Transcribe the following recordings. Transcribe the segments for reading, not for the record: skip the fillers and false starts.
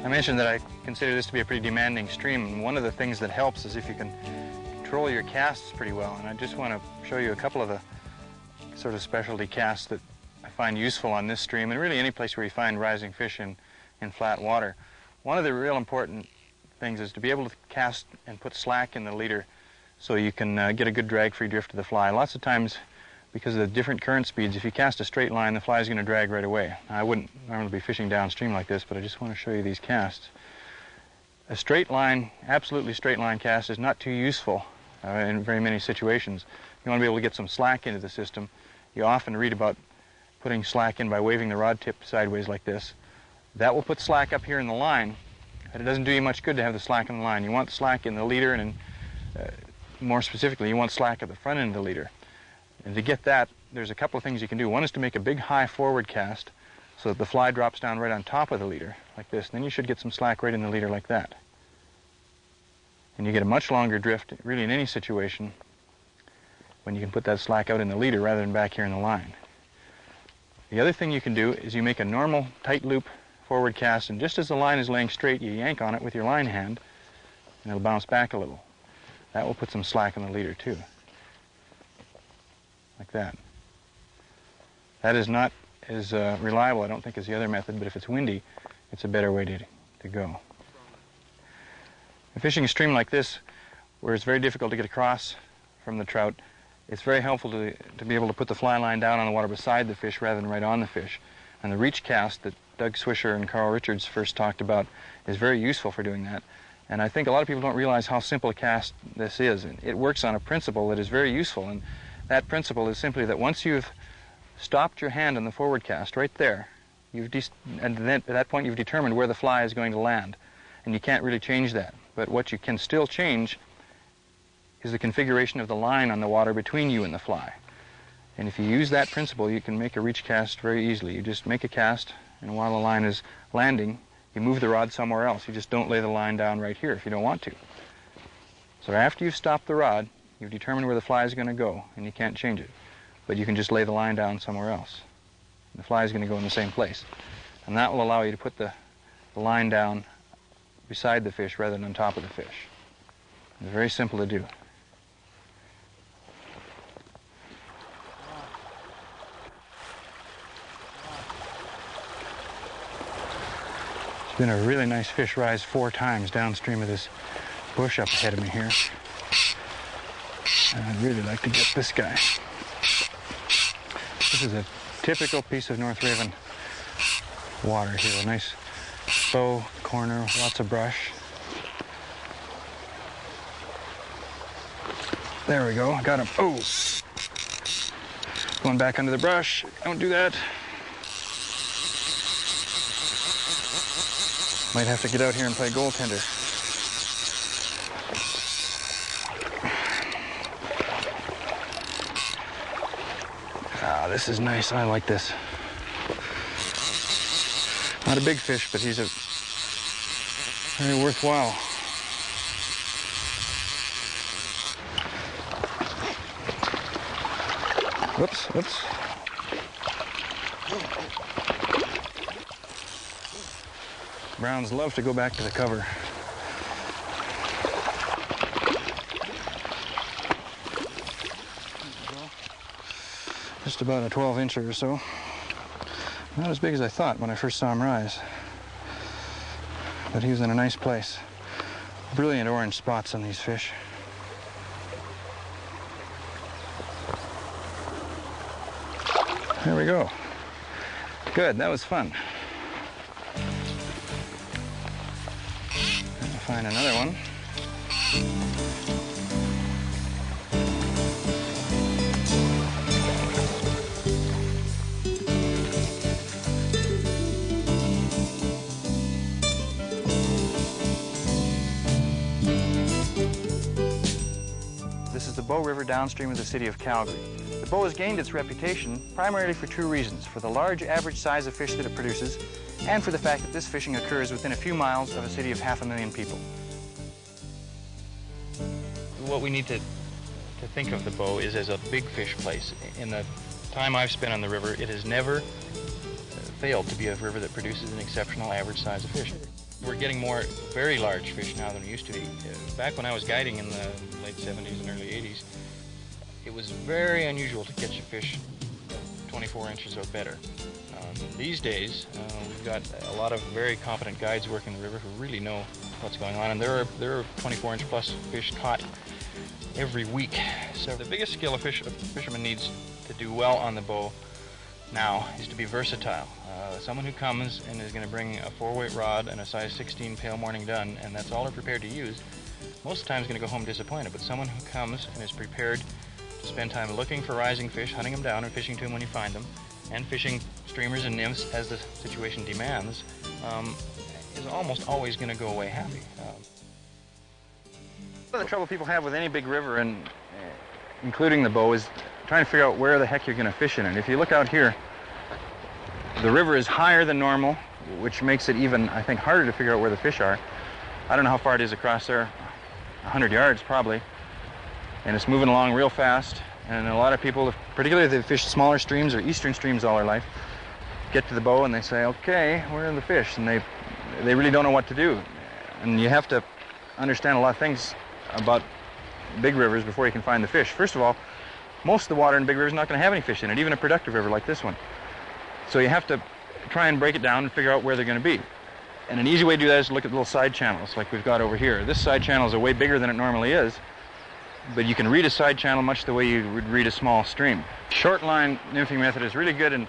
I mentioned that I consider this to be a pretty demanding stream, and one of the things that helps is if you can control your casts pretty well. And I just want to show you a couple of the sort of specialty casts that I find useful on this stream, and really any place where you find rising fish in flat water. One of the real important things is to be able to cast and put slack in the leader so you can get a good drag-free drift of the fly. Lots of times, because of the different current speeds, if you cast a straight line, the fly is going to drag right away. I wouldn't normally be fishing downstream like this, but I just want to show you these casts. A straight line, absolutely straight line cast is not too useful in very many situations. You want to be able to get some slack into the system. You often read about putting slack in by waving the rod tip sideways like this. That will put slack up here in the line, but it doesn't do you much good to have the slack in the line. You want slack in the leader, and more specifically, you want slack at the front end of the leader. And to get that, there's a couple of things you can do. One is to make a big high forward cast so that the fly drops down right on top of the leader, like this. And then you should get some slack right in the leader like that. And you get a much longer drift, really in any situation, when you can put that slack out in the leader rather than back here in the line. The other thing you can do is you make a normal tight loop forward cast, and just as the line is laying straight, you yank on it with your line hand, and it'll bounce back a little. That will put some slack in the leader too. Like that. That is not as reliable, I don't think, as the other method, but if it's windy, it's a better way to go. In fishing a stream like this, where it's very difficult to get across from the trout, it's very helpful to be able to put the fly line down on the water beside the fish rather than right on the fish. And the reach cast that Doug Swisher and Carl Richards first talked about is very useful for doing that. And I think a lot of people don't realize how simple a cast this is. It works on a principle that is very useful, and that principle is simply that once you've stopped your hand on the forward cast right there, and then at that point you've determined where the fly is going to land, and you can't really change that. But what you can still change is the configuration of the line on the water between you and the fly. And if you use that principle, you can make a reach cast very easily. You just make a cast, and while the line is landing, you move the rod somewhere else. You just don't lay the line down right here if you don't want to. So after you've stopped the rod, you've determined where the fly is going to go, and you can't change it. But you can just lay the line down somewhere else. The fly is going to go in the same place. And that will allow you to put the line down beside the fish rather than on top of the fish. It's very simple to do. It's been a really nice fish rise 4 times downstream of this bush up ahead of me here. And I'd really like to get this guy. This is a typical piece of North Raven water here. A nice bow corner, lots of brush. There we go, got him. Oh! Going back under the brush. Don't do that. Might have to get out here and play goaltender. This is nice. I like this. Not a big fish, but he's a very worthwhile. Whoops, whoops. Browns love to go back to the cover. Just about a 12-incher or so. Not as big as I thought when I first saw him rise. But he was in a nice place. Brilliant orange spots on these fish. There we go. Good, that was fun. I'll find another one. This is the Bow River downstream of the city of Calgary. The Bow has gained its reputation primarily for 2 reasons: for the large average size of fish that it produces, and for the fact that this fishing occurs within a few miles of a city of 500,000 people. What we need to think of the Bow is as a big fish place. In the time I've spent on the river, it has never failed to be a river that produces an exceptional average size of fish. We're getting more very large fish now than we used to be. Back when I was guiding in the late 70s and early 80s, it was very unusual to catch a fish 24 inches or better. These days, we've got a lot of very competent guides working the river who really know what's going on, and there are 24-inch plus fish caught every week. So the biggest skill a fisherman needs to do well on the bow now is to be versatile. Someone who comes and is going to bring a 4-weight rod and a size 16 pale morning dun, and that's all they're prepared to use, most of the time is going to go home disappointed. But someone who comes and is prepared to spend time looking for rising fish, hunting them down and fishing to them when you find them, and fishing streamers and nymphs as the situation demands, is almost always going to go away happy. One of the trouble people have with any big river, and including the bow, is trying to figure out where the heck you're going to fish in it. If you look out here, the river is higher than normal, which makes it even, I think, harder to figure out where the fish are. I don't know how far it is across there, 100 yards probably, and it's moving along real fast. And a lot of people, particularly if they've fished smaller streams or eastern streams all their life, get to the bow and they say, okay, where are the fish? And they really don't know what to do. And you have to understand a lot of things about big rivers before you can find the fish. First of all, most of the water in big rivers is not going to have any fish in it, even a productive river like this one. So you have to try and break it down and figure out where they're going to be. And an easy way to do that is to look at little side channels like we've got over here. This side channel is way bigger than it normally is, but you can read a side channel much the way you would read a small stream. Short line nymphing method is really good in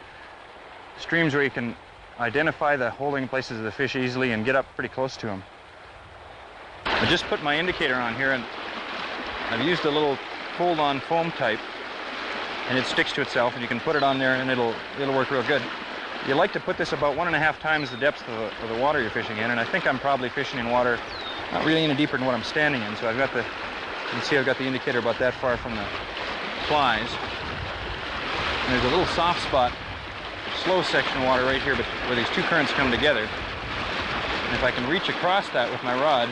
streams where you can identify the holding places of the fish easily and get up pretty close to them. I just put my indicator on here, and I've used a little fold-on foam type, and it sticks to itself, and you can put it on there and it'll work real good. You like to put this about 1.5 times the depth of the water you're fishing in, and I think I'm probably fishing in water not really any deeper than what I'm standing in, so I've got you can see I've got the indicator about that far from the flies. And there's a little soft spot, slow section of water right here, but where these two currents come together. And if I can reach across that with my rod,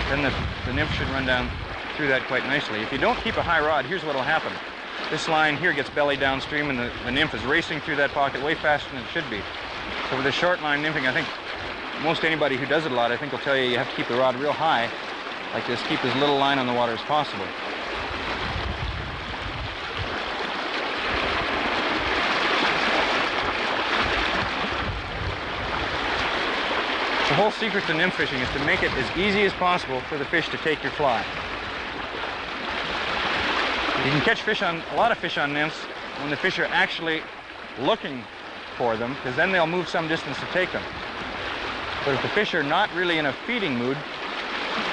then the nymph should run down through that quite nicely. If you don't keep a high rod, here's what will happen. This line here gets belly downstream, and the nymph is racing through that pocket way faster than it should be. So with a short line nymphing, I think most anybody who does it a lot, I think will tell you have to keep the rod real high, like this, keep as little line on the water as possible. The whole secret to nymph fishing is to make it as easy as possible for the fish to take your fly. You can catch a lot of fish on nymphs when the fish are actually looking for them, because then they'll move some distance to take them. But if the fish are not really in a feeding mood,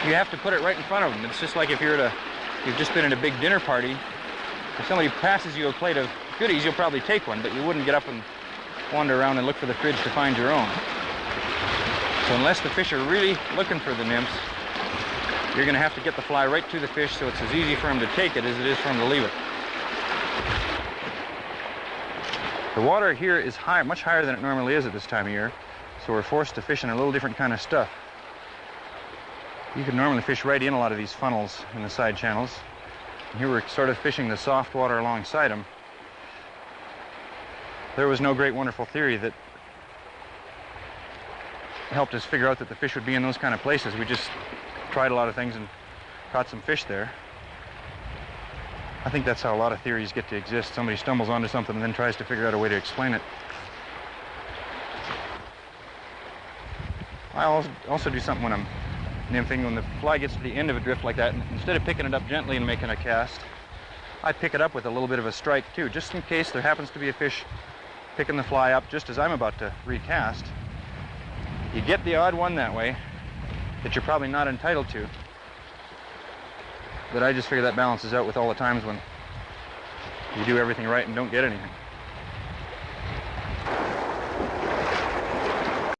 you have to put it right in front of them. It's just like if you've just been at a big dinner party. If somebody passes you a plate of goodies, you'll probably take one, but you wouldn't get up and wander around and look for the fridge to find your own. So unless the fish are really looking for the nymphs, you're going to have to get the fly right to the fish so it's as easy for them to take it as it is for them to leave it. The water here is high, much higher than it normally is at this time of year, so we're forced to fish in a little different kind of stuff. You can normally fish right in a lot of these funnels in the side channels. And here we're sort of fishing the soft water alongside them. There was no great wonderful theory that helped us figure out that the fish would be in those kind of places. We just tried a lot of things and caught some fish there. I think that's how a lot of theories get to exist. Somebody stumbles onto something and then tries to figure out a way to explain it. I also do something when I'm nymphing. When the fly gets to the end of a drift like that, and instead of picking it up gently and making a cast, I pick it up with a little bit of a strike too, just in case there happens to be a fish picking the fly up just as I'm about to recast. You get the odd one that way that you're probably not entitled to, but I just figure that balances out with all the times when you do everything right and don't get anything.